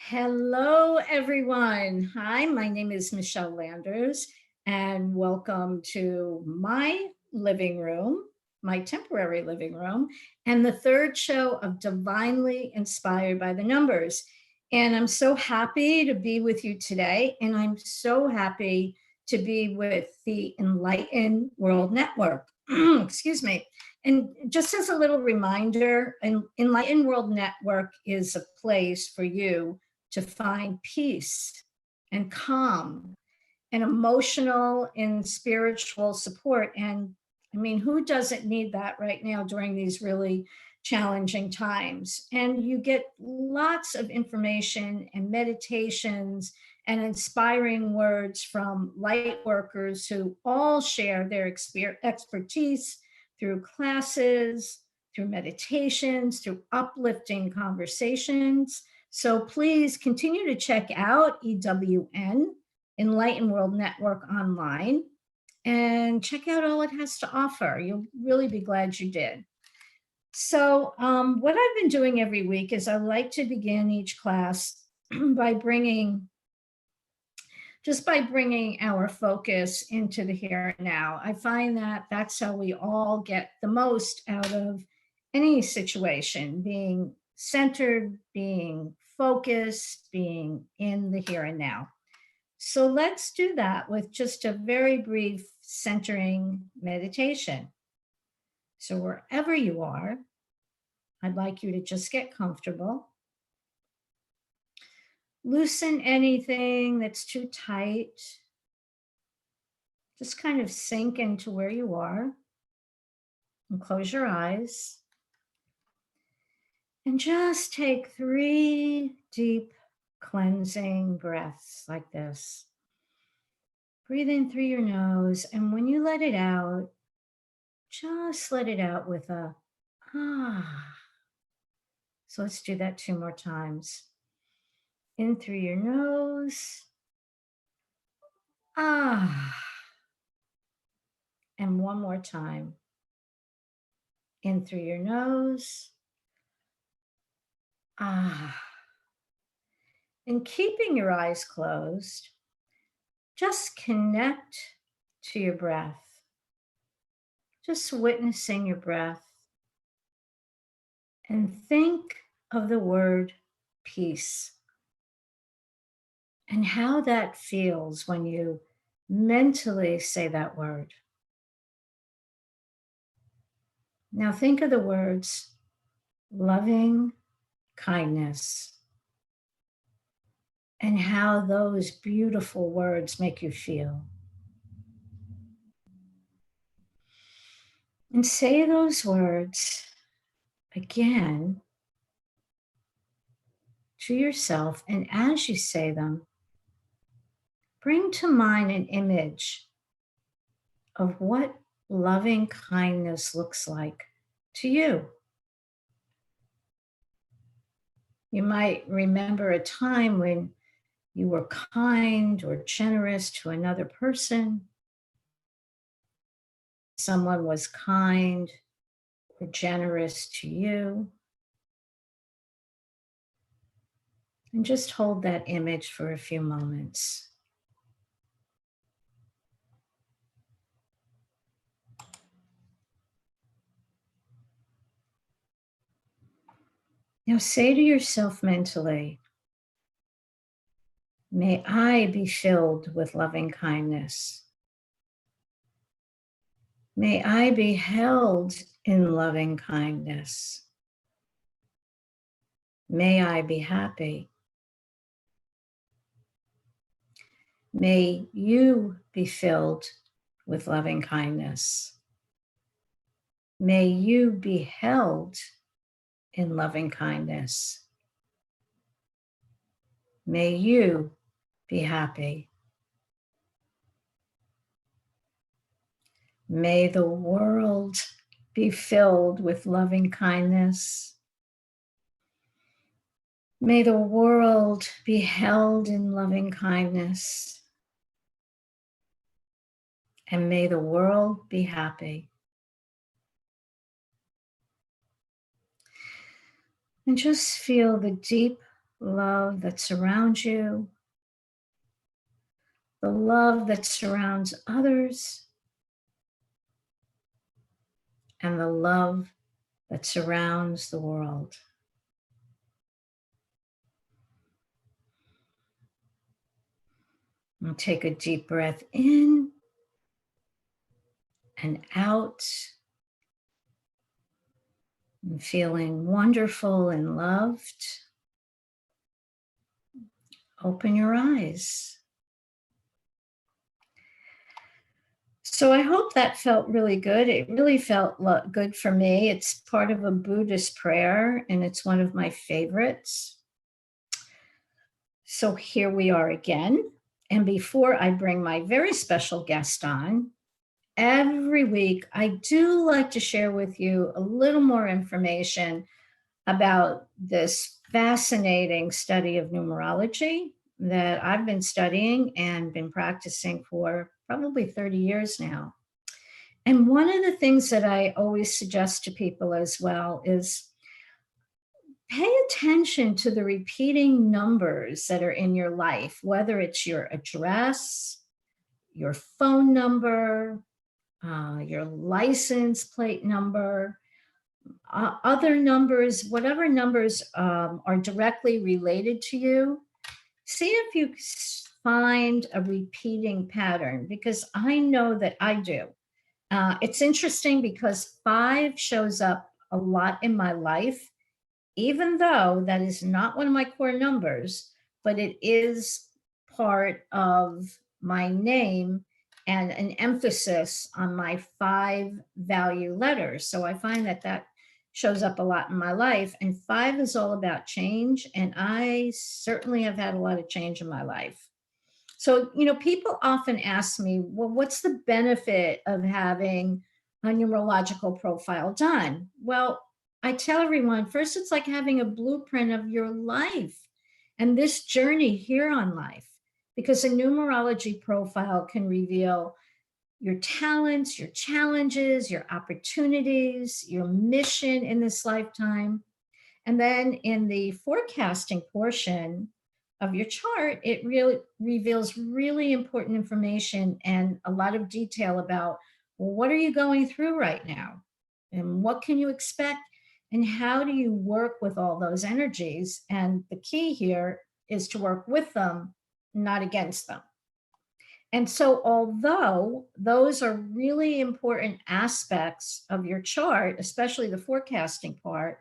Hello, everyone. Hi, my name is Michele Landers, and welcome to my living room, my temporary living room, and the third show of Divinely Inspired by the Numbers. And I'm so happy to be with you today, and I'm so happy to be with the Enlightened World Network. Excuse me. And just as a little reminder, Enlightened World Network is a place for you to find peace and calm and emotional and spiritual support. And I mean, who doesn't need that right now during these really challenging times? And you get lots of information and meditations and inspiring words from light workers who all share their expertise through classes, through meditations, through uplifting conversations. So please continue to check out EWN, Enlightened World Network online, and check out all it has to offer. You'll really be glad you did. So what I've been doing every week is I like to begin each class by bringing our focus into the here and now. I find that that's how we all get the most out of any situation, being centered, being focused, being in the here and now. So let's do that with just a very brief centering meditation. So wherever you are, I'd like you to just get comfortable. Loosen anything that's too tight. Just kind of sink into where you are and close your eyes. And just take 3 deep cleansing breaths like this. Breathe in through your nose, and when you let it out, just let it out with a ah. So let's do that 2 more times. In through your nose, ah. And 1 more time. In through your nose, ah. And keeping your eyes closed, just connect to your breath. Just witnessing your breath. And think of the word peace and how that feels when you mentally say that word. Now think of the words loving kindness and how those beautiful words make you feel. And say those words again to yourself, and as you say them, bring to mind an image of what loving kindness looks like to you. You might remember a time when you were kind or generous to another person. Someone was kind or generous to you. And just hold that image for a few moments. Now say to yourself mentally, may I be filled with loving kindness. May I be held in loving kindness. May I be happy. May you be filled with loving kindness. May you be held in loving kindness. May you be happy. May the world be filled with loving kindness. May the world be held in loving kindness. And may the world be happy. And just feel the deep love that surrounds you, the love that surrounds others, and the love that surrounds the world. And take a deep breath in and out, and feeling wonderful and loved. Open your eyes. So I hope that felt really good. It really felt good for me. It's part of a Buddhist prayer, and it's one of my favorites. So here we are again. And before I bring my very special guest on, every week I do like to share with you a little more information about this fascinating study of numerology that I've been studying and been practicing for probably 30 years now. And one of the things that I always suggest to people as well is pay attention to the repeating numbers that are in your life, whether it's your address, your phone number, your license plate number, other numbers, whatever numbers are directly related to you. See if you find a repeating pattern, because I know that I do. It's interesting because 5 shows up a lot in my life, even though that is not one of my core numbers, but it is part of my name and an emphasis on my 5 value letters. So I find that that shows up a lot in my life. And 5 is all about change. And I certainly have had a lot of change in my life. So, people often ask me, well, what's the benefit of having a numerological profile done? Well, I tell everyone, first, it's like having a blueprint of your life and this journey here on life, because a numerology profile can reveal your talents, your challenges, your opportunities, your mission in this lifetime. And then in the forecasting portion of your chart, it really reveals really important information and a lot of detail about, well, what are you going through right now? And what can you expect? And how do you work with all those energies? And the key here is to work with them, not against them. And so, although those are really important aspects of your chart, especially the forecasting part,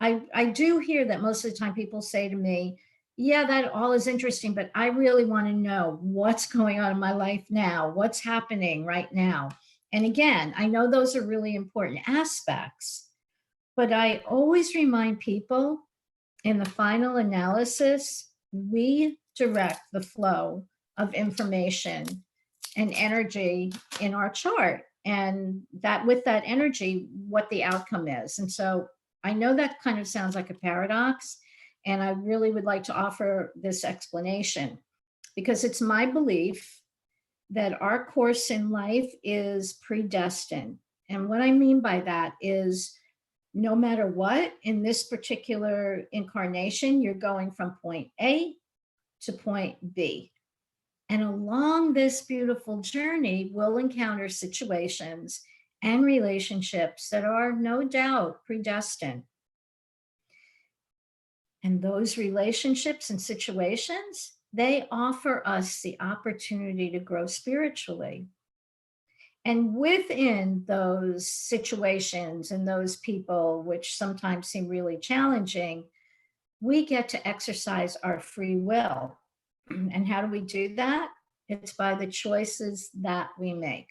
I do hear that most of the time people say to me, yeah, that all is interesting, but I really want to know what's going on in my life now, what's happening right now. And again, I know those are really important aspects, but I always remind people in the final analysis, we direct the flow of information and energy in our chart, and that with that energy, what the outcome is. And so I know that kind of sounds like a paradox, and I really would like to offer this explanation, because it's my belief that our course in life is predestined. And what I mean by that is, no matter what, in this particular incarnation, you're going from point A to point B. And along this beautiful journey, we'll encounter situations and relationships that are no doubt predestined. And those relationships and situations, they offer us the opportunity to grow spiritually. And within those situations and those people, which sometimes seem really challenging, we get to exercise our free will. And how do we do that? It's by the choices that we make.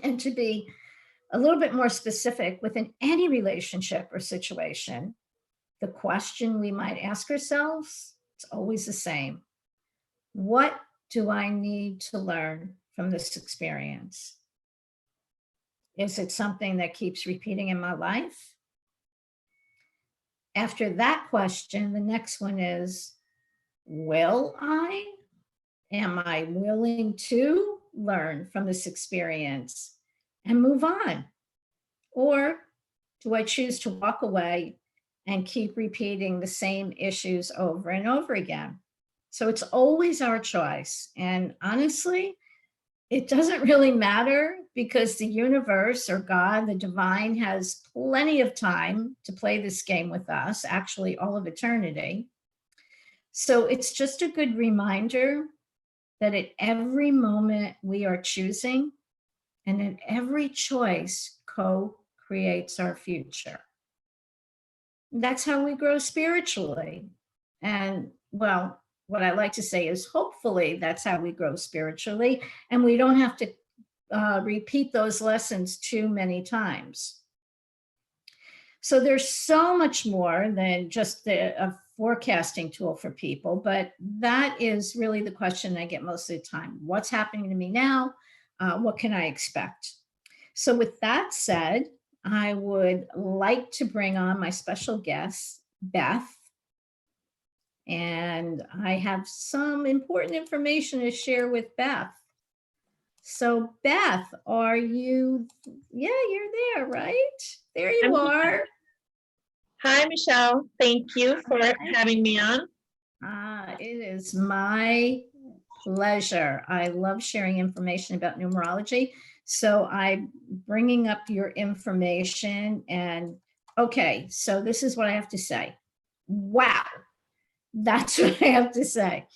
And to be a little bit more specific, within any relationship or situation, the question we might ask ourselves, it's always the same. What do I need to learn from this experience? Is it something that keeps repeating in my life? After that question, the next one is, will I? Am I willing to learn from this experience and move on? Or do I choose to walk away and keep repeating the same issues over and over again. So it's always our choice. And honestly, it doesn't really matter because the universe or God, the divine, has plenty of time to play this game with us, actually, all of eternity. So it's just a good reminder that at every moment we are choosing, and in every choice co-creates our future. That's how we grow spiritually. And well, what I like to say is hopefully that's how we grow spiritually, and we don't have to repeat those lessons too many times. So there's so much more than just a forecasting tool for people, but that is really the question I get most of the time. What's happening to me now? What can I expect? So with that said, I would like to bring on my special guest, Beth. And I have some important information to share with Beth. So Beth, are you, yeah, you're there, right? There you are. Hi, Michelle. Thank you for having me on. It is my pleasure. I love sharing information about numerology. So I'm bringing up your information and okay, so this is what I have to say. Wow, that's what I have to say.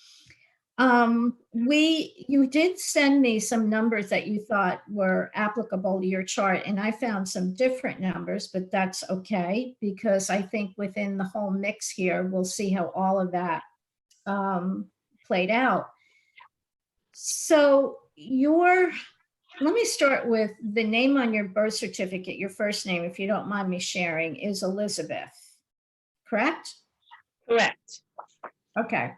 You did send me some numbers that you thought were applicable to your chart, and I found some different numbers, but that's okay because I think within the whole mix here, we'll see how all of that played out. So let me start with the name on your birth certificate. Your first name, if you don't mind me sharing, is Elizabeth, correct? Correct. Okay.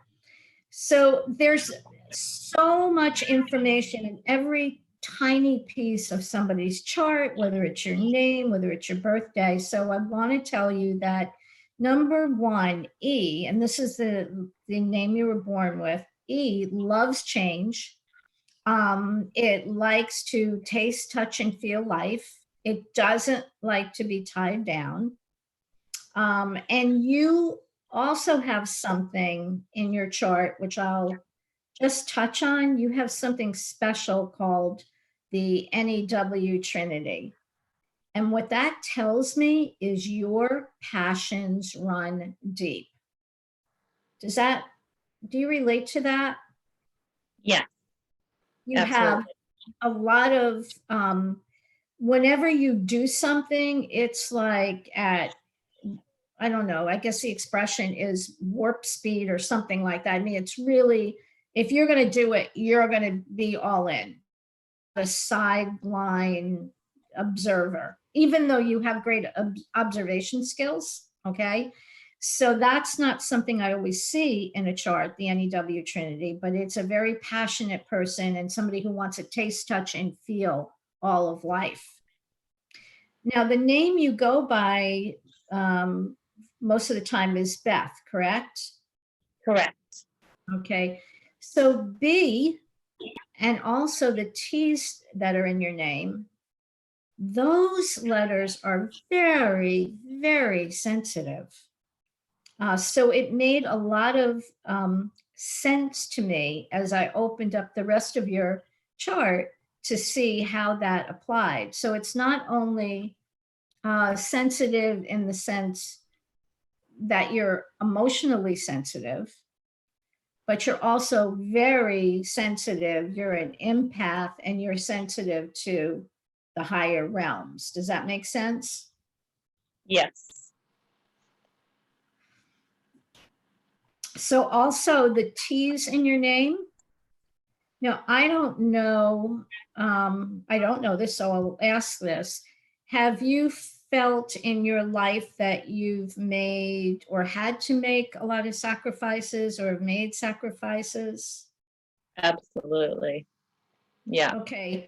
So there's so much information in every tiny piece of somebody's chart, whether it's your name, whether it's your birthday. So I want to tell you that number one, E, and this is the name you were born with, E loves change. It likes to taste, touch, and feel life. It doesn't like to be tied down. And you also have something in your chart, which I'll just touch on. You have something special called the NEW Trinity. And what that tells me is your passions run deep. Do you relate to that? Yeah. You Absolutely. have a lot of, whenever you do something, it's like at, I don't know, I guess the expression is warp speed or something like that. I mean, it's really, if you're going to do it, you're going to be all in. A sideline observer, even though you have great observation skills. Okay. So that's not something I always see in a chart, the NEW Trinity, but it's a very passionate person and somebody who wants to taste, touch, and feel all of life. Now, the name you go by most of the time is Beth, correct? Correct. Okay. So B and also the T's that are in your name, those letters are very, very sensitive. So it made a lot of sense to me as I opened up the rest of your chart to see how that applied. So it's not only sensitive in the sense that you're emotionally sensitive, but you're also very sensitive. You're an empath and you're sensitive to the higher realms. Does that make sense? Yes. So also the T's in your name. Now, I don't know this, so I'll ask this. Have you felt in your life that you've made or had to make a lot of sacrifices or have made sacrifices? Absolutely. Yeah. Okay.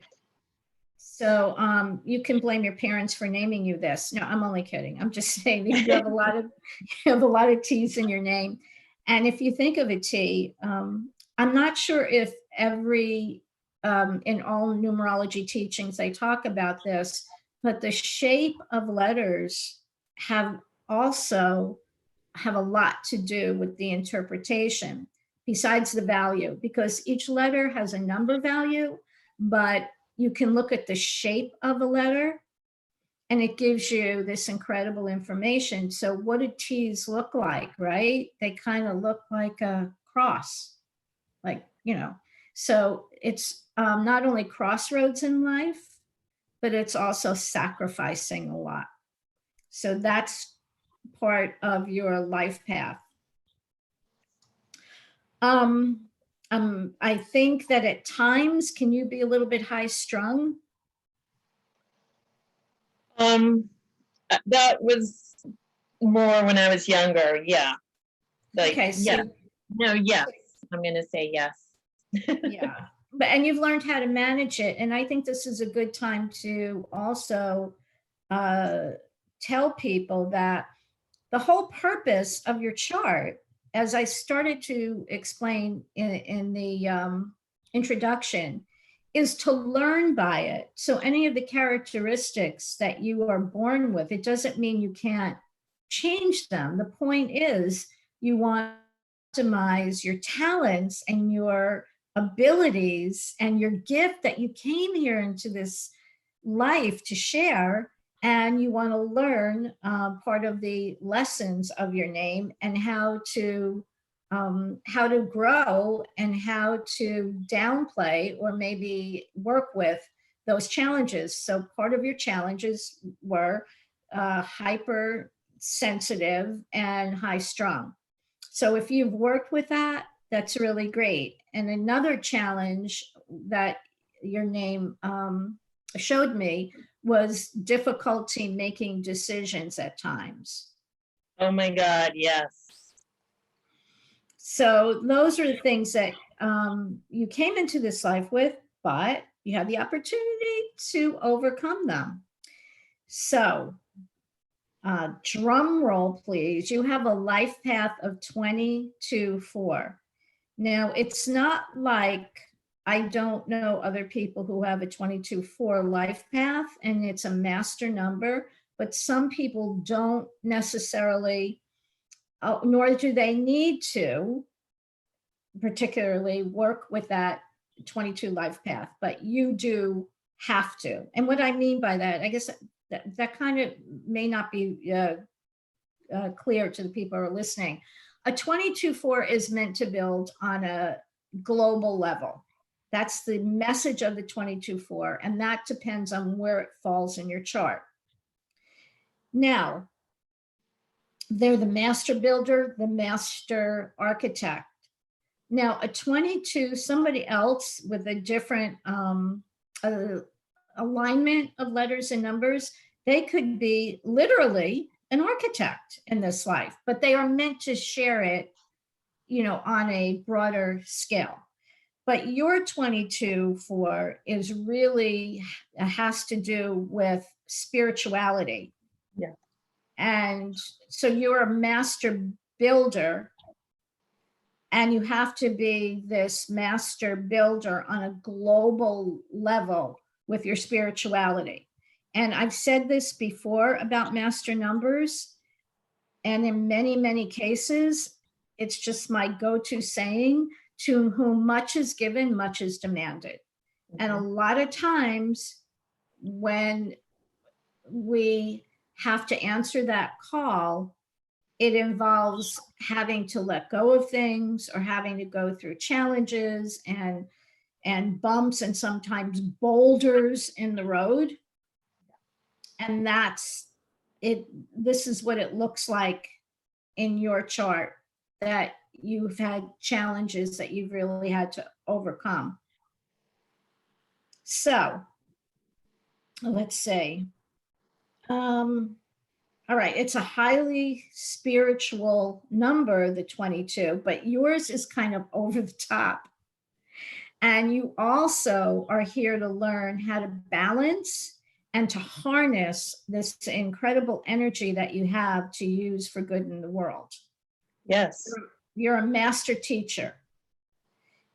So you can blame your parents for naming you this. No, I'm only kidding. I'm just saying you have a lot of T's in your name. And if you think of a T, I'm not sure if in all numerology teachings they talk about this, but the shape of letters have also have a lot to do with the interpretation besides the value, because each letter has a number value, but you can look at the shape of a letter and it gives you this incredible information. So what do T's look like, right? They kind of look like a cross, like, so it's not only crossroads in life, but it's also sacrificing a lot. So that's part of your life path. I think that at times, can you be a little bit high strung? That was more when I was younger. Yeah. Like, Okay, yeah. so No, yes. I'm going to say yes. yeah, and you've learned how to manage it. And I think this is a good time to also tell people that the whole purpose of your chart, as I started to explain in the introduction, is to learn by it. So any of the characteristics that you are born with, it doesn't mean you can't change them. The point is you want to optimize your talents and your abilities and your gift that you came here into this life to share, and you want to learn part of the lessons of your name and how to grow and how to downplay or maybe work with those challenges. So part of your challenges were hyper sensitive and high strung. So if you've worked with that, that's really great. And another challenge that your name showed me was difficulty making decisions at times. Oh my God, yes. So those are the things that you came into this life with, but you had the opportunity to overcome them. So drum roll, please. You have a life path of 22-4. Now, it's not like I don't know other people who have a 22-4 life path and it's a master number, but some people don't necessarily, nor do they need to, particularly work with that 22 life path, but you do have to. And what I mean by that, I guess that kind of may not be clear to the people who are listening. A 22-4 is meant to build on a global level. That's the message of the 22-4, and that depends on where it falls in your chart. Now, they're the master builder, the master architect. Now, a 22, somebody else with a different alignment of letters and numbers, they could be literally an architect in this life, but they are meant to share it, on a broader scale. But your 22-4 is really has to do with spirituality. Yeah. And so you're a master builder, and you have to be this master builder on a global level with your spirituality. And I've said this before about master numbers, and in many, many cases, it's just my go-to saying: to whom much is given, much is demanded. And a lot of times when we have to answer that call, it involves having to let go of things or having to go through challenges and bumps and sometimes boulders in the road. And that's it. This is what it looks like in your chart, that you've had challenges that you've really had to overcome. So let's see. All right, it's a highly spiritual number, the 22, but yours is kind of over the top. And you also are here to learn how to balance and to harness this incredible energy that you have to use for good in the world. Yes. You're a master teacher.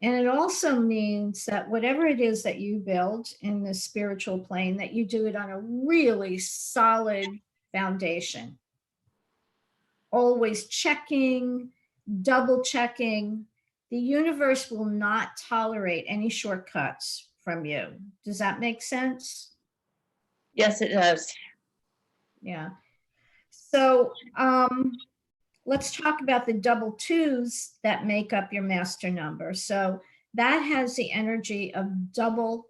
And it also means that whatever it is that you build in the spiritual plane, that you do it on a really solid foundation. always checking, double checking. The universe will not tolerate any shortcuts from you. Does that make sense? Yes, it does. Yeah. So let's talk about the double twos that make up your master number. So that has the energy of double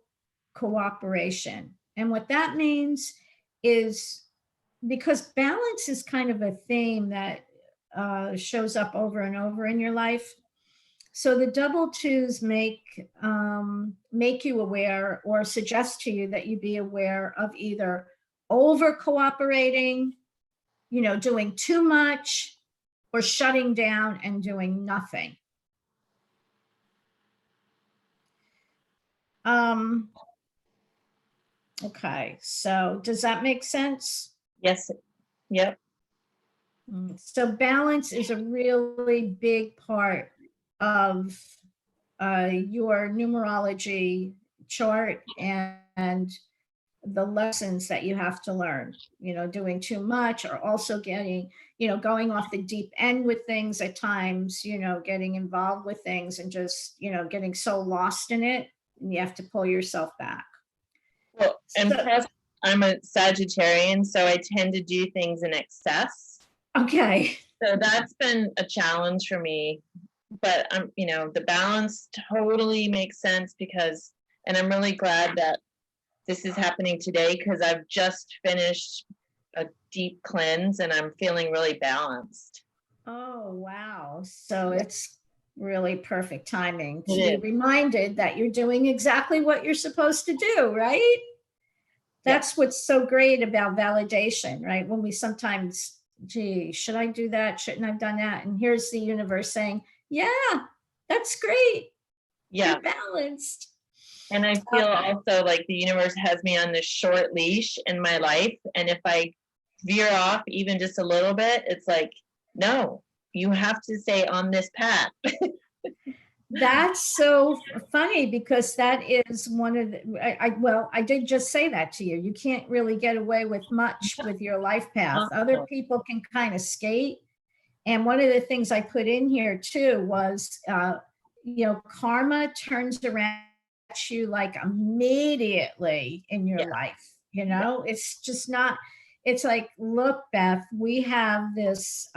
cooperation. And what that means is, because balance is kind of a theme that shows up over and over in your life. So the double twos make you aware, or suggest to you that you be aware of either over cooperating, doing too much, or shutting down and doing nothing. Okay, so does that make sense? Yes. Yep. So balance is a really big part of your numerology chart and the lessons that you have to learn. Doing too much, or also getting, going off the deep end with things at times, getting involved with things and just, getting so lost in it, and you have to pull yourself back. Well, and So, plus, I'm a Sagittarian, so I tend to do things in excess. okay. So that's been a challenge for me. But the balance totally makes sense because, and I'm really glad that this is happening today because I've just finished a deep cleanse and I'm feeling really balanced. Oh, wow. So it's really perfect timing to It be is. reminded that you're doing exactly what you're supposed to do, right? That's what's so great about validation, right? When we sometimes, gee, should I do that? Shouldn't I have done that? And here's the universe saying, yeah, that's great. Yeah. You're balanced. And I feel also like the universe has me on this short leash in my life. And if I veer off even just a little bit, it's like, no, you have to stay on this path. That's so funny, because that is one of the, well, I did just say that to you. You can't really get away with much with your life path. Other people can kind of skate. And one of the things I put in here too was, karma turns around at you like immediately in your life. It's just not, it's like, look, Beth, we have this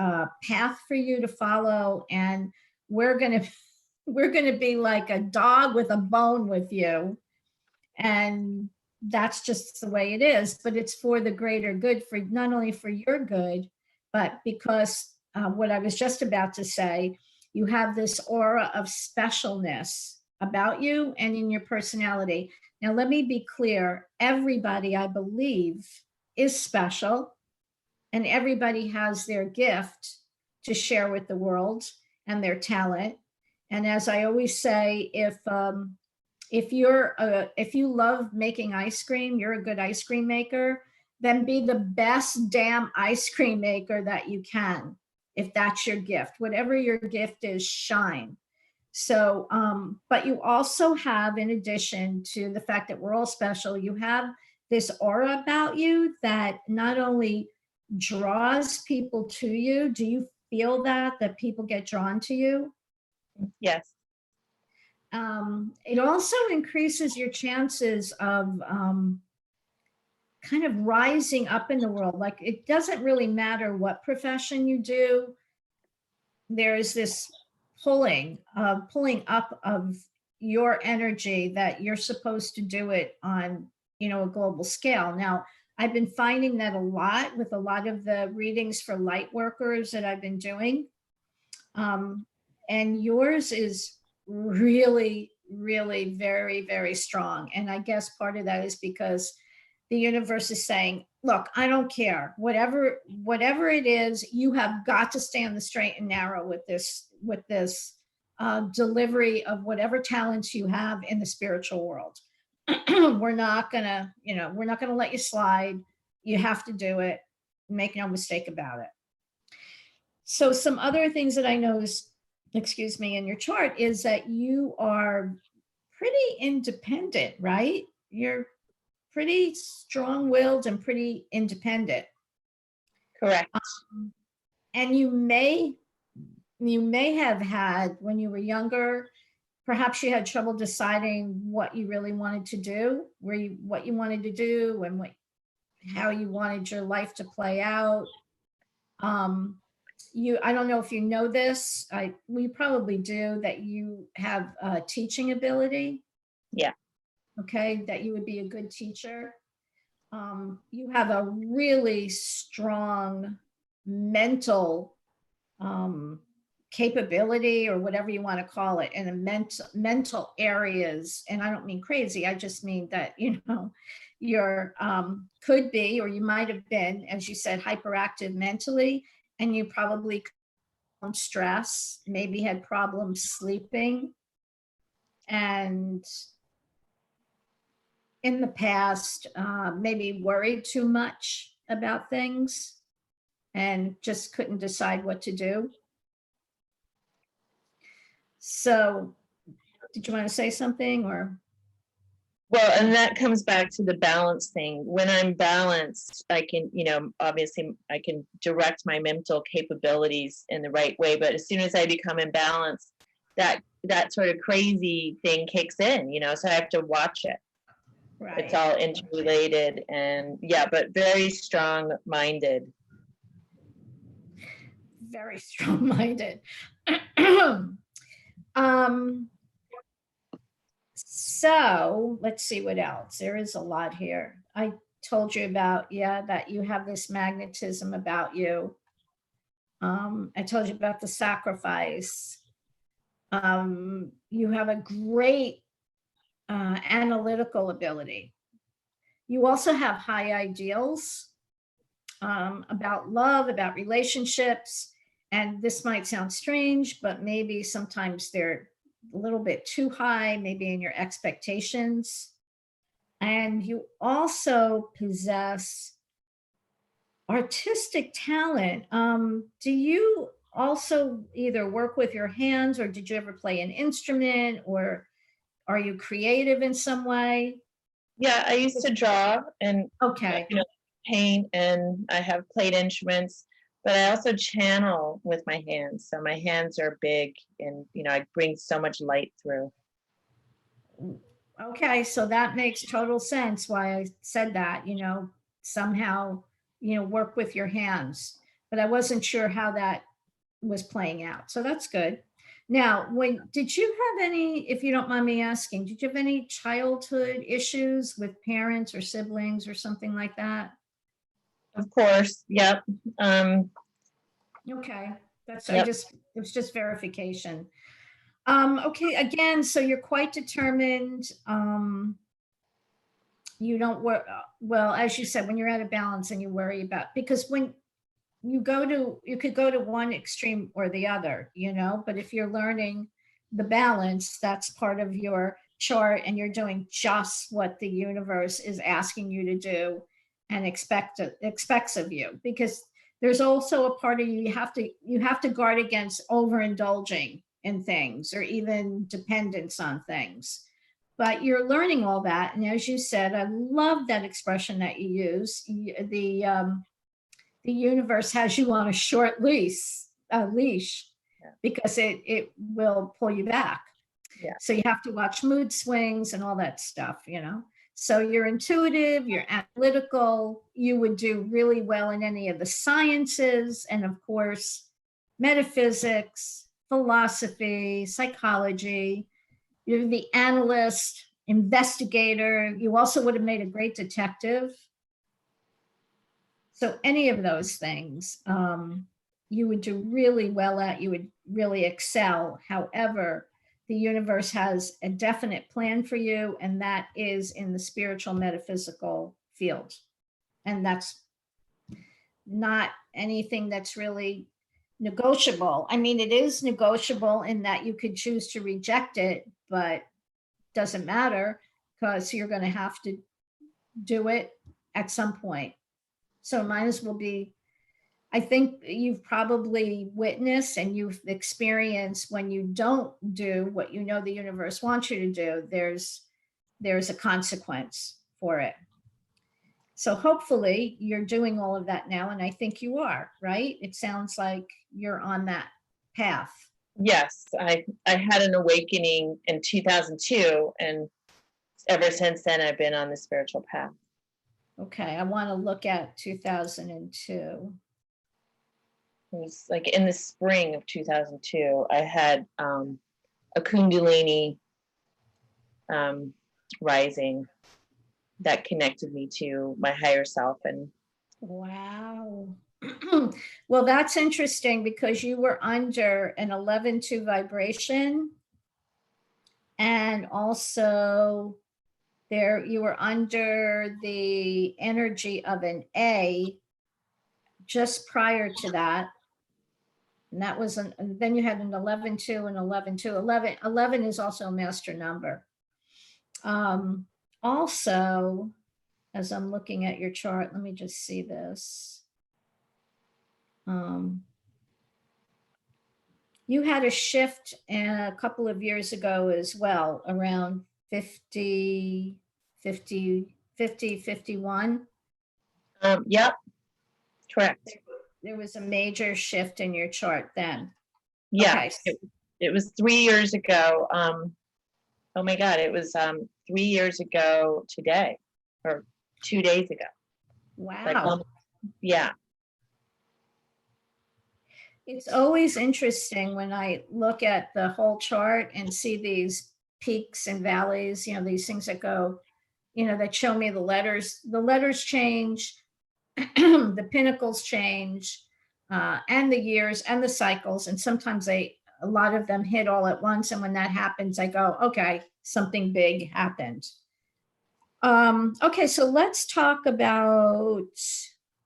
path for you to follow, and we're going to be like a dog with a bone with you. And that's just the way it is. But it's for the greater good, for not only for your good, but because what I was just about to say, you have this aura of specialness about you and in your personality. Now, let me be clear. Everybody, I believe, is special, and everybody has their gift to share with the world and their talent. And as I always say, if you love making ice cream, you're a good ice cream maker, then be the best damn ice cream maker that you can. If that's your gift, whatever your gift is, shine. So, but you also have, in addition to the fact that we're all special, you have this aura about you that not only draws people to you. Do you feel that people get drawn to you? Yes. It also increases your chances of kind of rising up in the world. Like, it doesn't really matter what profession you do. There's this pulling up of your energy that you're supposed to do it on, a global scale. Now, I've been finding that a lot with a lot of the readings for light workers that I've been doing. And yours is really, really very, very strong. And I guess part of that is because the universe is saying, look, I don't care, whatever it is, you have got to stay on the straight and narrow with this delivery of whatever talents you have in the spiritual world. We're not gonna let you slide. You have to do it. Make no mistake about it. So some other things that I noticed, in your chart, is that you are pretty independent, right? You're pretty strong-willed and pretty independent. Correct. And you may have had, when you were younger, perhaps you had trouble deciding what you really wanted to do, what you wanted to do, and how you wanted your life to play out. I don't know if you know this, we probably do, that you have teaching ability. Yeah. Okay, that you would be a good teacher. You have a really strong mental capability, or whatever you want to call it, in the mental areas. And I don't mean crazy, I just mean that, you're could be, or you might have been, as you said, hyperactive mentally, and you probably stress, maybe had problems sleeping, and in the past, maybe worried too much about things and just couldn't decide what to do. So, did you want to say something, or? Well, and that comes back to the balance thing. When I'm balanced, I can, obviously I can direct my mental capabilities in the right way. But as soon as I become imbalanced, that sort of crazy thing kicks in, so I have to watch it. Right. It's all interrelated, and yeah, but very strong-minded. Very strong-minded. So let's see what else. There is a lot here. I told you about, that you have this magnetism about you. I told you about the sacrifice. You have a great analytical ability. You also have high ideals about love, about relationships. And this might sound strange, but maybe sometimes they're a little bit too high, maybe in your expectations. And you also possess artistic talent. Do you also either work with your hands, or did you ever play an instrument, or are you creative in some way? Yeah, I used to draw and Okay. paint, and I have played instruments, but I also channel with my hands. So my hands are big, and I bring so much light through. Okay, so that makes total sense why I said that, somehow, work with your hands. But I wasn't sure how that was playing out. So that's good. Now, did you have any, if you don't mind me asking, did you have any childhood issues with parents or siblings or something like that? Of course, yep. Okay, Yep. it was just verification. Okay, again, so you're quite determined. You don't work, well, as you said, when you're out of balance and you worry about, because when you could go to one extreme or the other, but if you're learning the balance, that's part of your chart, and you're doing just what the universe is asking you to do and expects of you. Because there's also a part of you have to guard against overindulging in things, or even dependence on things. But you're learning all that, and as you said, I love that expression that you use. The universe has you on a short leash, because it will pull you back. Yeah. So you have to watch mood swings and all that stuff. So you're intuitive, you're analytical, you would do really well in any of the sciences, and of course, metaphysics, philosophy, psychology. You're the analyst, investigator. You also would have made a great detective. So any of those things, you would do really well at, you would really excel. However, the universe has a definite plan for you, and that is in the spiritual metaphysical field. And that's not anything that's really negotiable. I mean, it is negotiable in that you could choose to reject it, but doesn't matter, because you're going to have to do it at some point. So it might as well be, I think you've probably witnessed and you've experienced, when you don't do what the universe wants you to do, there's a consequence for it. So hopefully you're doing all of that now. And I think you are, right? It sounds like you're on that path. Yes, I had an awakening in 2002, and ever since then I've been on the spiritual path. Okay, I want to look at 2002. It was like in the spring of 2002, I had a Kundalini rising that connected me to my higher self. And Wow. Well, that's interesting because you were under an 11-2 vibration, and also there you were under the energy of an A just prior to that. And that was and then you had an 11-2 and 11-2. 11 is also a master number. Also, as I'm looking at your chart, let me just see this. You had a shift a couple of years ago as well, around 50, 50, 50, 51. Yep, correct. There was a major shift in your chart then. Yeah, Okay. it was 3 years ago. Oh my God, it was 3 years ago today, or 2 days ago. Wow. Like, yeah. It's always interesting when I look at the whole chart and see these peaks and valleys, these things that go, that show me the letters change, the pinnacles change, and the years and the cycles. And sometimes a lot of them hit all at once. And when that happens, I go, okay, something big happened. Okay, so let's talk about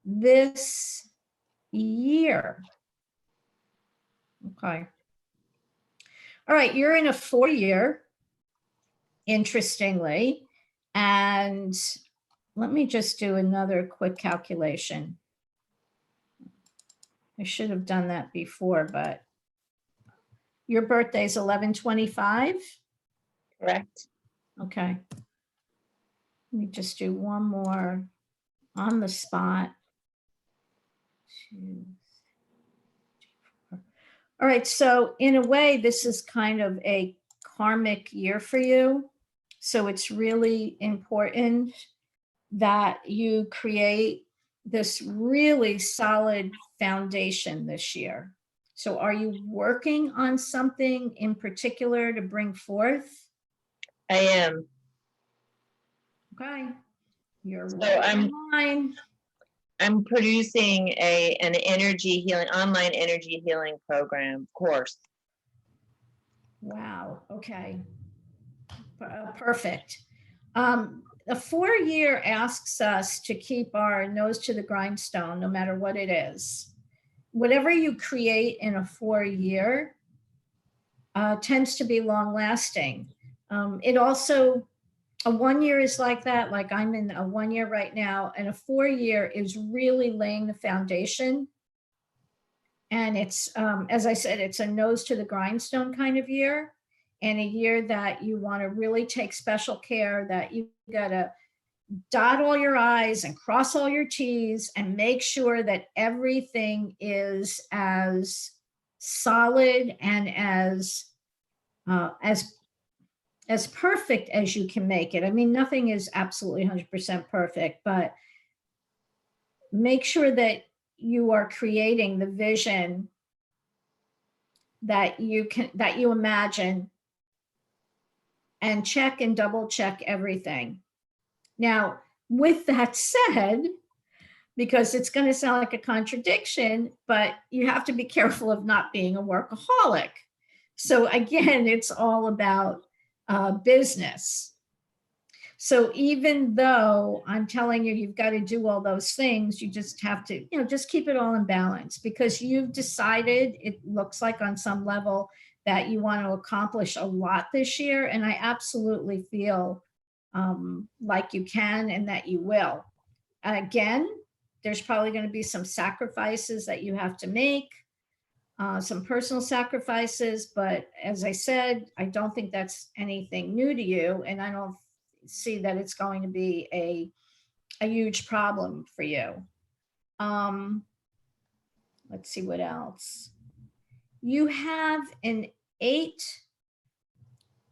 this year. Okay. All right, you're in a 4-year, interestingly. And let me just do another quick calculation. I should have done that before, but your birthday is 11/25? Correct. Okay. Let me just do one more on the spot. 2, 3, 4. All right, so in a way, this is kind of a karmic year for you. So it's really important that you create this really solid foundation this year. So are you working on something in particular to bring forth? I am. Okay. You're So right in line. I'm producing an energy healing, online energy healing program course. Wow. Okay. Perfect. A 4-year asks us to keep our nose to the grindstone, no matter what it is. Whatever you create in a 4-year tends to be long lasting. It also, a 1-year is like that, like I'm in a 1-year right now, and a 4-year is really laying the foundation. And it's, as I said, it's a nose to the grindstone kind of year, and a year that you want to really take special care, that you got to dot all your I's and cross all your T's and make sure that everything is as solid and as perfect as you can make it. I mean, nothing is absolutely 100% perfect, but make sure that you are creating the vision that you imagine, and check and double check everything. Now, with that said, because it's going to sound like a contradiction, but you have to be careful of not being a workaholic. So again, it's all about business. So even though I'm telling you, you've got to do all those things, you just have to, just keep it all in balance, because you've decided, it looks like on some level, that you want to accomplish a lot this year. And I absolutely feel like you can and that you will. Again, there's probably going to be some sacrifices that you have to make, some personal sacrifices. But as I said, I don't think that's anything new to you. And I don't see that it's going to be a huge problem for you. Um, let's see what else. You have an 8.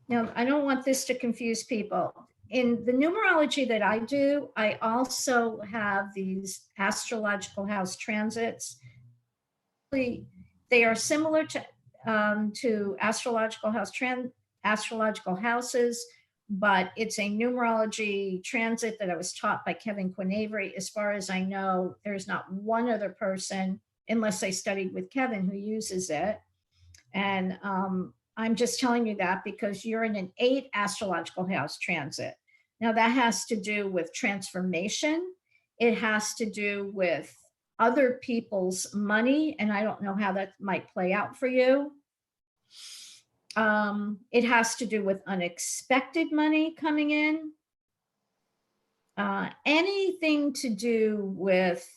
Now, I don't want this to confuse people. In the numerology that I do, I also have these astrological house transits. They are similar to astrological houses, but it's a numerology transit that I was taught by Kevin Quinn Avery. As far as I know, there's not one other person, unless I studied with Kevin, who uses it. And I'm just telling you that because you're in an 8 astrological house transit. Now, that has to do with transformation. It has to do with other people's money. And I don't know how that might play out for you. It has to do with unexpected money coming in. Anything to do with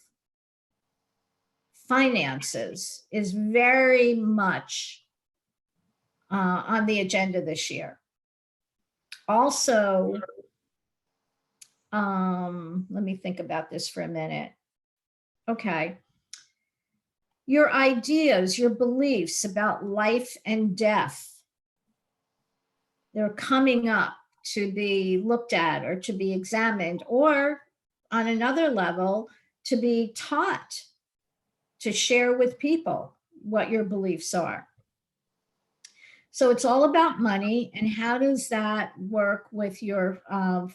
finances is very much on the agenda this year. Also, let me think about this for a minute. Okay. Your ideas, your beliefs about life and death, they're coming up to be looked at or to be examined, or on another level, to be taught, to share with people what your beliefs are. So it's all about money. And how does that work with your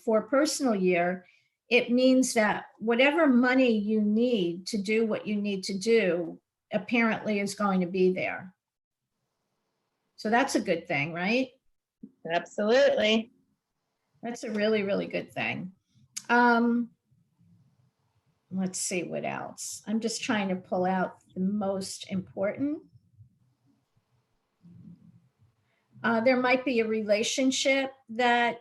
for personal year? It means that whatever money you need to do what you need to do apparently is going to be there. So that's a good thing, right? Absolutely. That's a really, really good thing. Let's see what else. I'm just trying to pull out the most important. There might be a relationship that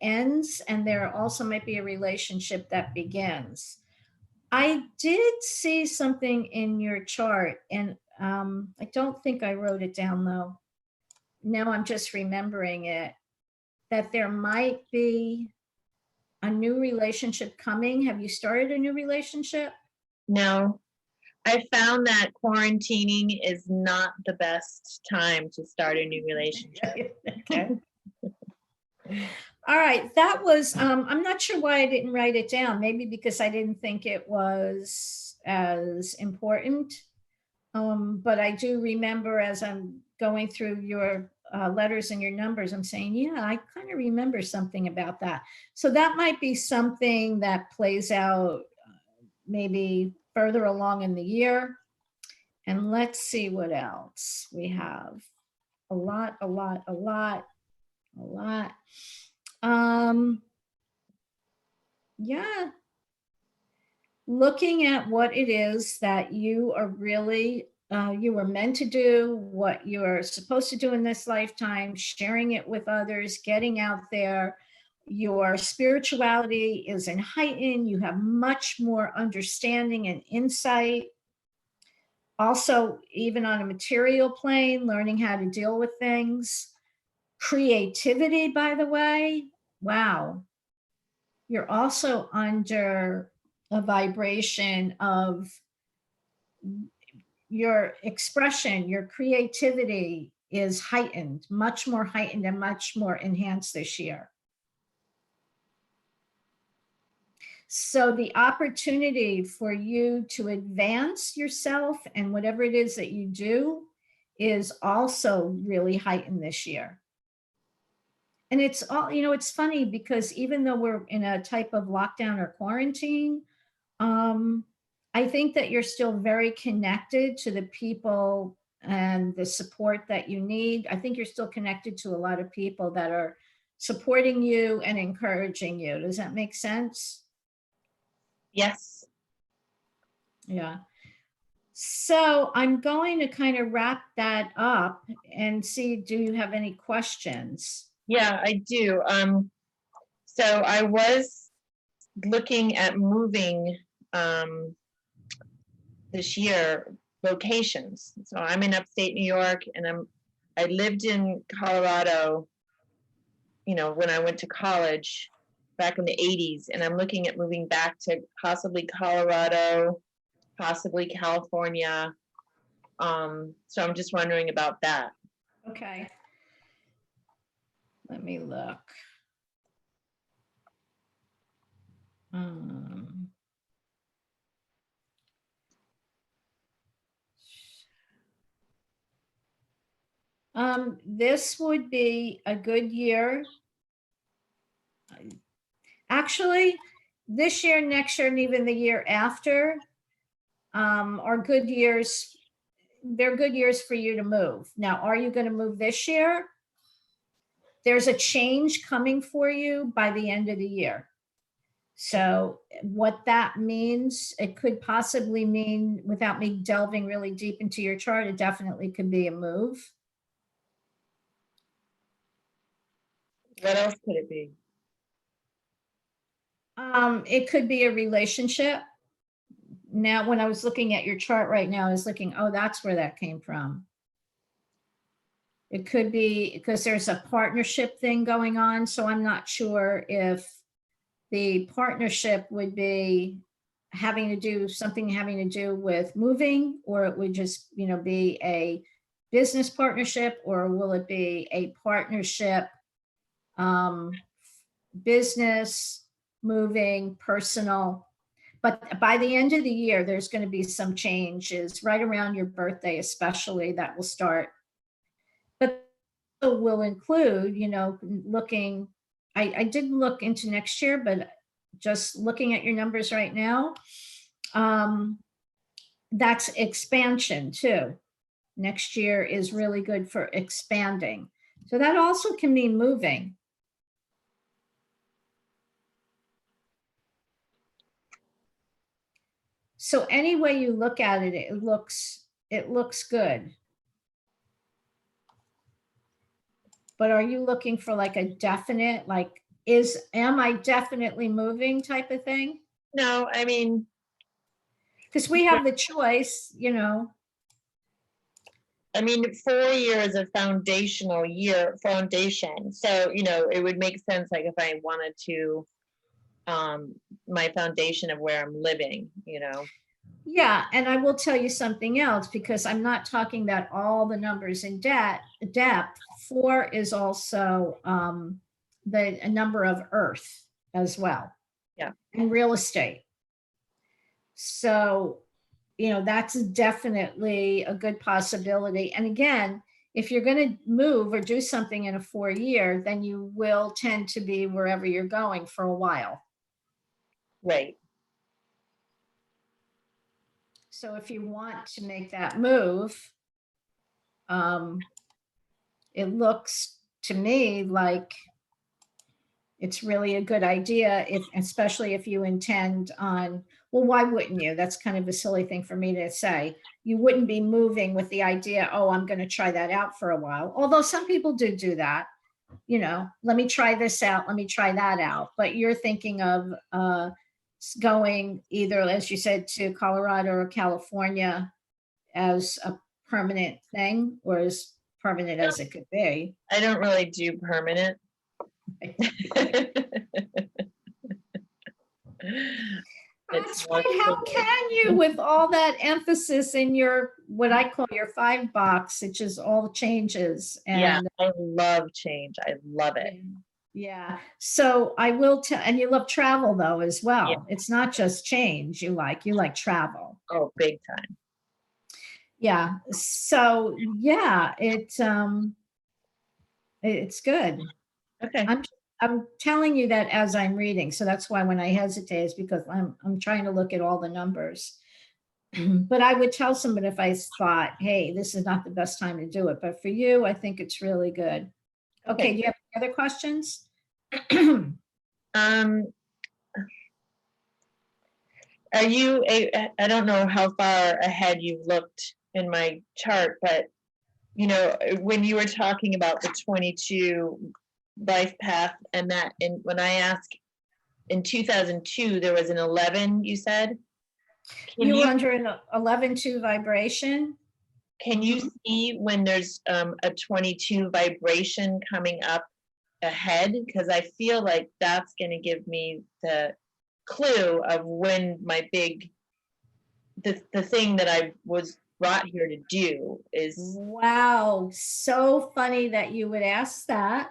ends, and there also might be a relationship that begins. I did see something in your chart, and I don't think I wrote it down though. Now I'm just remembering it, that there might be a new relationship coming. Have you started a new relationship? No, I found that quarantining is not the best time to start a new relationship. Okay. All right. That was, I'm not sure why I didn't write it down. Maybe because I didn't think it was as important. But I do remember as I'm going through your letters and your numbers, I'm saying, yeah, I kind of remember something about that. So that might be something that plays out maybe further along in the year. And let's see what else we have. A lot. Yeah. Looking at what it is that you are really, you were meant to do, what you're supposed to do in this lifetime, sharing it with others, getting out there. Your spirituality is heightened. You have much more understanding and insight. Also, even on a material plane, learning how to deal with things. Creativity, by the way, wow. You're also under a vibration of your expression, your creativity is heightened, much more heightened and much more enhanced this year. So the opportunity for you to advance yourself and whatever it is that you do is also really heightened this year. And it's all, it's funny because even though we're in a type of lockdown or quarantine, I think that you're still very connected to the people and the support that you need. I think you're still connected to a lot of people that are supporting you and encouraging you. Does that make sense? Yes. Yeah. So I'm going to kind of wrap that up and see, do you have any questions? Yeah, I do. So I was looking at moving this year locations. So I'm in upstate New York, and I lived in Colorado, when I went to college, back in the 80s, and I'm looking at moving back to possibly Colorado, possibly California. So I'm just wondering about that. Okay. Let me look. This would be a good year. Actually, this year, next year, and even the year after are good years. They're good years for you to move. Now, are you going to move this year? There's a change coming for you by the end of the year. So what that means, it could possibly mean, without me delving really deep into your chart, it definitely could be a move. What else could it be? It could be a relationship. Now, when I was looking at your chart right now, I was looking, oh, that's where that came from. It could be because there's a partnership thing going on. So I'm not sure if the partnership would be having to do something having to do with moving, or it would just, be a business partnership, or will it be a partnership, business, moving, personal. But by the end of the year, there's going to be some changes right around your birthday, especially, that will start. But will include, looking, I didn't look into next year, but just looking at your numbers right now, that's expansion too. Next year is really good for expanding. So that also can mean moving. So any way you look at it, it looks good. But are you looking for like a definite, like, am I definitely moving type of thing? No, I mean, because we have the choice, 4 years of foundation. So, it would make sense, like, if I wanted to, my foundation of where I'm living, Yeah, and I will tell you something else, because I'm not talking about all the numbers in depth. 4 is also a number of earth as well. Yeah. And real estate. So, that's definitely a good possibility. And again, if you're going to move or do something in a 4-year, then you will tend to be wherever you're going for a while. Right. So if you want to make that move, it looks to me like it's really a good idea, especially if you intend on, well, why wouldn't you? That's kind of a silly thing for me to say. You wouldn't be moving with the idea, oh, I'm going to try that out for a while. Although some people do that, let me try this out, let me try that out. But you're thinking of going either, as you said, to Colorado or California as a permanent thing, or as permanent as it could be. I don't really do permanent. That's right. How can you, with all that emphasis in your, what I call your 5 box, which is all the changes? And yeah, I love change. I love it. Yeah. So I will tell, and you love travel though as well. Yeah. It's not just change you like travel. Oh, big time. Yeah. So yeah, it's good. Okay. I'm telling you that as I'm reading. So that's why when I hesitate is because I'm trying to look at all the numbers. But I would tell somebody if I thought, hey, this is not the best time to do it. But for you, I think it's really good. Okay. Do you have any other questions? Are you I don't know how far ahead you've looked in my chart, but when you were talking about the 22 life path, and when I asked in 2002 there was an 11, you said you were under an 11-2 vibration. Can you see when there's a 22 vibration coming up ahead, because I feel like that's going to give me the clue of when my big, the thing that I was brought here to do is. Wow, so funny that you would ask that,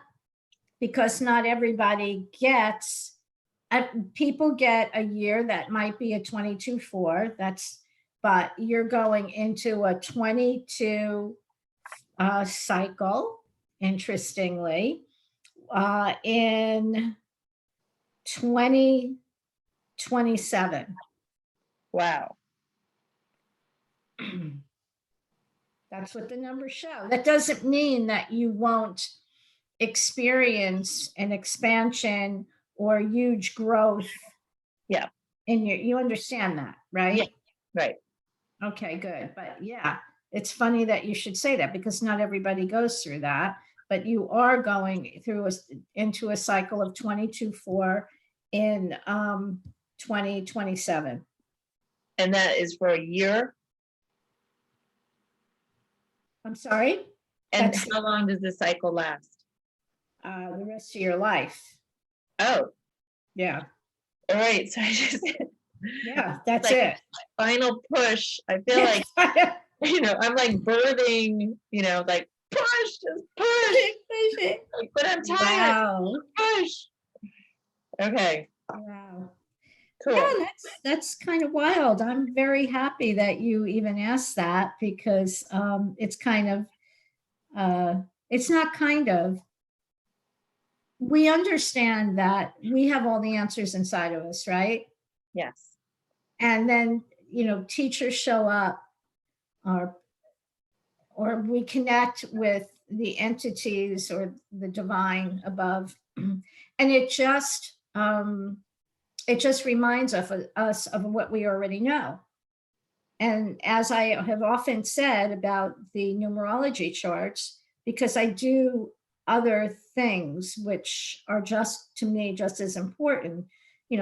because not everybody gets, people get a year that might be a 22-4, but you're going into a 22 cycle, interestingly, in 2027. Wow. That's what the numbers show. That doesn't mean that you won't experience an expansion or huge growth. Yeah. And you understand that, right? Yeah. Right. Okay, good. But yeah, it's funny that you should say that, because not everybody goes through that, but you are going through into a cycle of 22-4 in 2027. And that is for a year. I'm sorry? And That's how long does the cycle last? the rest of your life. Oh, Yeah. all right. So I just, Yeah, that's like, it. final push. I feel like, I'm like birthing, like push, just push. Like, but I'm tired. Wow. Push. Okay. Wow. Cool. Yeah, that's kind of wild. I'm very happy that you even asked that, because it's kind of it's not kind of, we understand that we have all the answers inside of us, right? Yes. And then teachers show up, or we connect with the entities or the divine above, and it just reminds us of what we already know. And as I have often said about the numerology charts, because I do other things which are just, to me, just as important,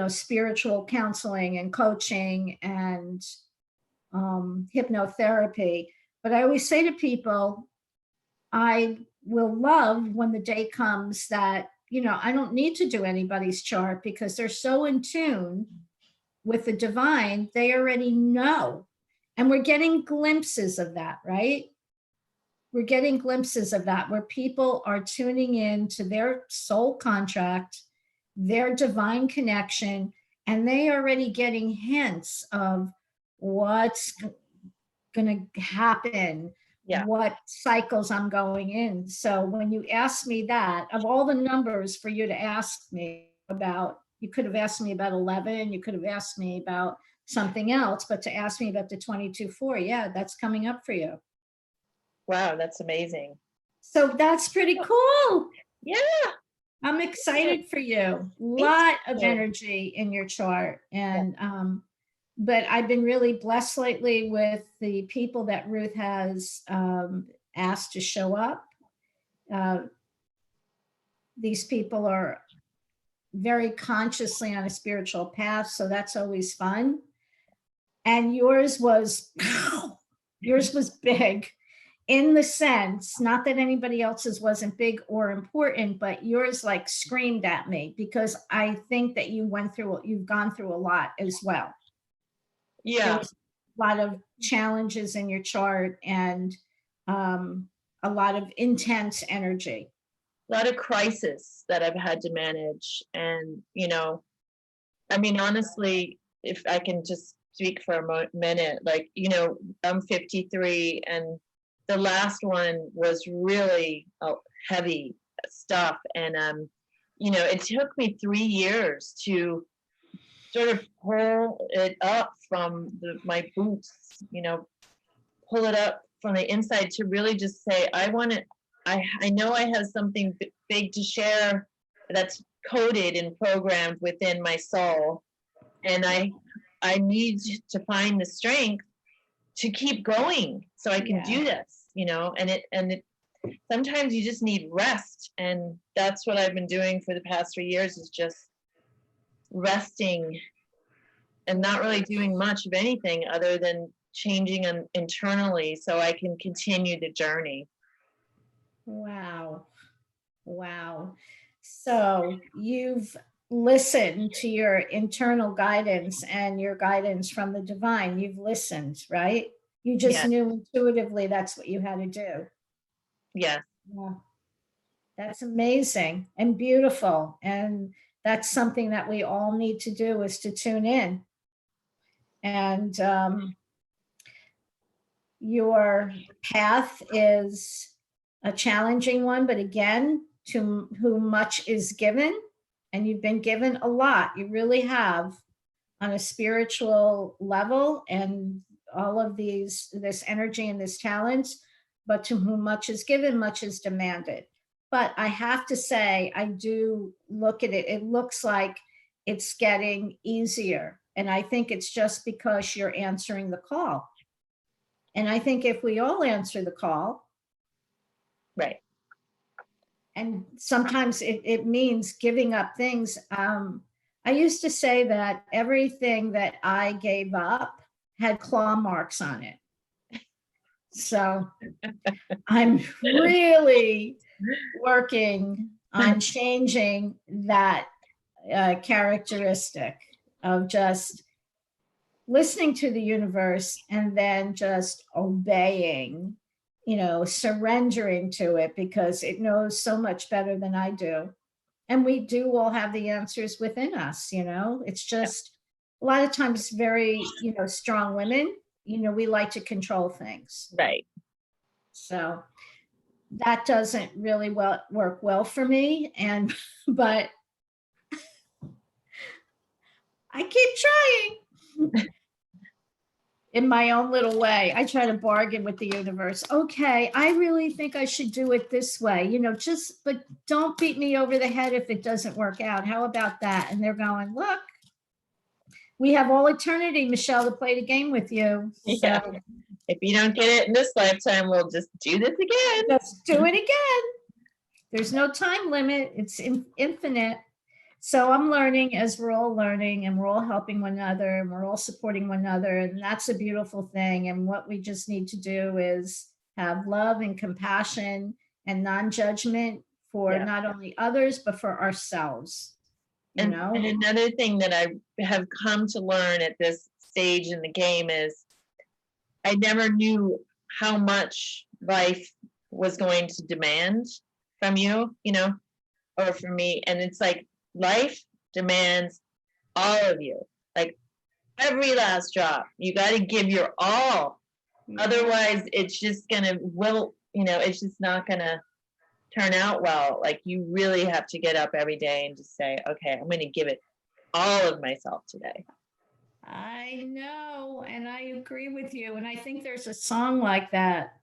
spiritual counseling and coaching and hypnotherapy. But I always say to people, I will love when the day comes that, I don't need to do anybody's chart, because they're so in tune with the divine, they already know. And we're getting glimpses of that, right? We're getting glimpses of that, where people are tuning in to their soul contract, their divine connection, and they are already getting hints of what's going to happen, Yeah. what cycles I'm going in. So when you ask me that, of all the numbers for you to ask me about, you could have asked me about 11, you could have asked me about something else, but to ask me about the 22-4, yeah, that's coming up for you. Wow, that's amazing. So that's pretty cool. Yeah. I'm excited for you. Lot of energy in your chart. And but I've been really blessed lately with the people that Ruth has asked to show up. These people are very consciously on a spiritual path, so that's always fun. And yours was big, in the sense, not that anybody else's wasn't big or important, but yours like screamed at me, because I think that you've gone through a lot as well. Yeah. There was a lot of challenges in your chart, and a lot of intense energy. A lot of crisis that I've had to manage. And, I mean, honestly, if I can just speak for a minute, like, I'm 53, and the last one was really heavy stuff. And, it took me 3 years to sort of pull it up from my boots, pull it up from the inside, to really just say, I know I have something big to share that's coded and programmed within my soul. And I need to find the strength to keep going so I can do this, and it sometimes you just need rest. And that's what I've been doing for the past 3 years, is just resting and not really doing much of anything other than changing internally so I can continue the journey. Wow. So you've listened to your internal guidance and your guidance from the divine. You've listened, right? You just Yeah, knew intuitively that's what you had to do. yeah, Yeah, that's amazing and beautiful. And that's something that we all need to do is to tune in. And your path is a challenging one, but again, to whom much is given, and you've been given a lot. You really have on a spiritual level and all of this energy and this talent, but to whom much is given, much is demanded. But I have to say, I do look at it, it looks like it's getting easier. And I think it's just because you're answering the call. And I think if we all answer the call, right. and sometimes it means giving up things. I used to say that everything that I gave up had claw marks on it. So I'm really working on changing that characteristic of just listening to the universe and then just obeying, surrendering to it because it knows so much better than I do. And we do all have the answers within us, it's just a lot of times very, strong women, we like to control things. Right. So that doesn't really work well for me. And, but I keep trying. In my own little way. I try to bargain with the universe. Okay, I really think I should do it this way, but don't beat me over the head if it doesn't work out. How about that? And they're going, look, we have all eternity, Michele, to play the game with you. Yeah. So If you don't get it in this lifetime, we'll just do this again. let's do it again. There's no time limit. It's infinite. So I'm learning as we're all learning, and we're all helping one another, and we're all supporting one another. And that's a beautiful thing. And what we just need to do is have love and compassion and non-judgment for not only others, but for ourselves, And another thing that I have come to learn at this stage in the game is I never knew how much life was going to demand from you, or from me. And it's like life demands all of you, like every last drop. You got to give your all. Otherwise, it's just going to, it's just not going to turn out well. Like you really have to get up every day and just say, okay, I'm going to give it all of myself today. I know, and I agree with you. And I think there's a song like that.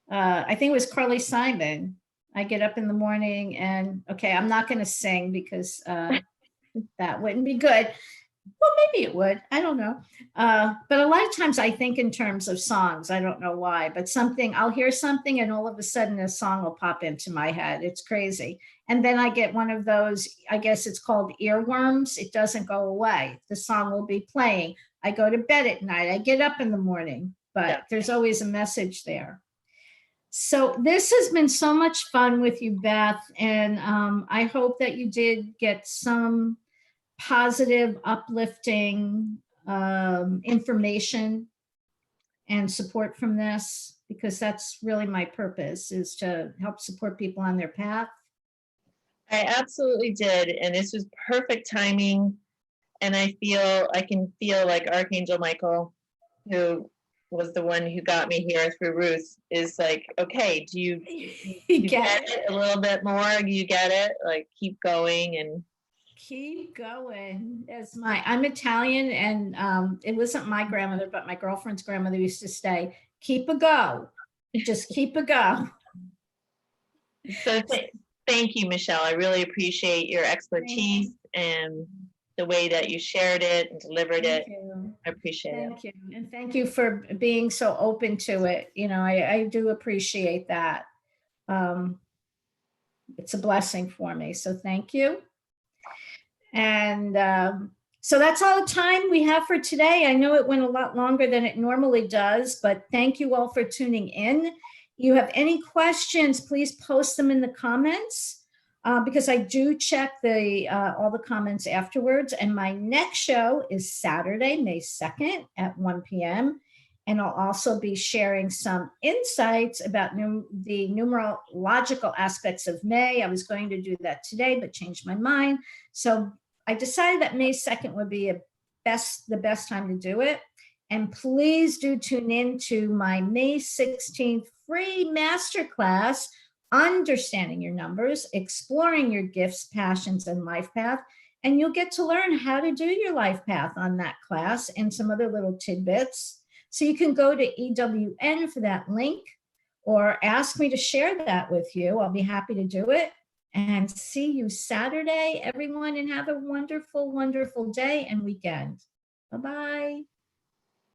I think it was Carly Simon. I get up in the morning and okay, I'm not going to sing because that wouldn't be good. Well, maybe it would. I don't know. But a lot of times I think in terms of songs. I don't know why, but I'll hear something and all of a sudden a song will pop into my head. It's crazy. And then I get one of those, I guess it's called earworms. It doesn't go away. The song will be playing. I go to bed at night. I get up in the morning, but there's always a message there. So this has been so much fun with you, Beth. And I hope that you did get some positive, uplifting information and support from this, because that's really my purpose, is to help support people on their path. I absolutely did. And this was perfect timing. And I can feel like Archangel Michael, who was the one who got me here through Ruth, is like, okay, do you get it a little bit more? You get it? Like, keep going and keep going. I'm Italian, and it wasn't my grandmother, but my girlfriend's grandmother used to say, keep a go. Just keep a go. So thank you, Michele. I really appreciate your expertise and the way that you shared it and delivered it. I appreciate it. Thank you. And thank you for being so open to it. I do appreciate that. It's a blessing for me. So thank you. And so that's all the time we have for today. I know it went a lot longer than it normally does, but thank you all for tuning in. You have any questions, please post them in the comments. because I do check the all the comments afterwards. And my next show is Saturday, May 2nd at 1 p.m. And I'll also be sharing some insights about the numerological aspects of May. I was going to do that today, but changed my mind. So I decided that May 2nd would be the best time to do it. And please do tune in to my May 16th free masterclass, Understanding Your Numbers, Exploring Your Gifts, Passions, and Life Path. And you'll get to learn how to do your life path on that class and some other little tidbits. So you can go to EWN for that link or ask me to share that with you. I'll be happy to do it. And see you Saturday, everyone, and have a wonderful, wonderful day and weekend. Bye-bye.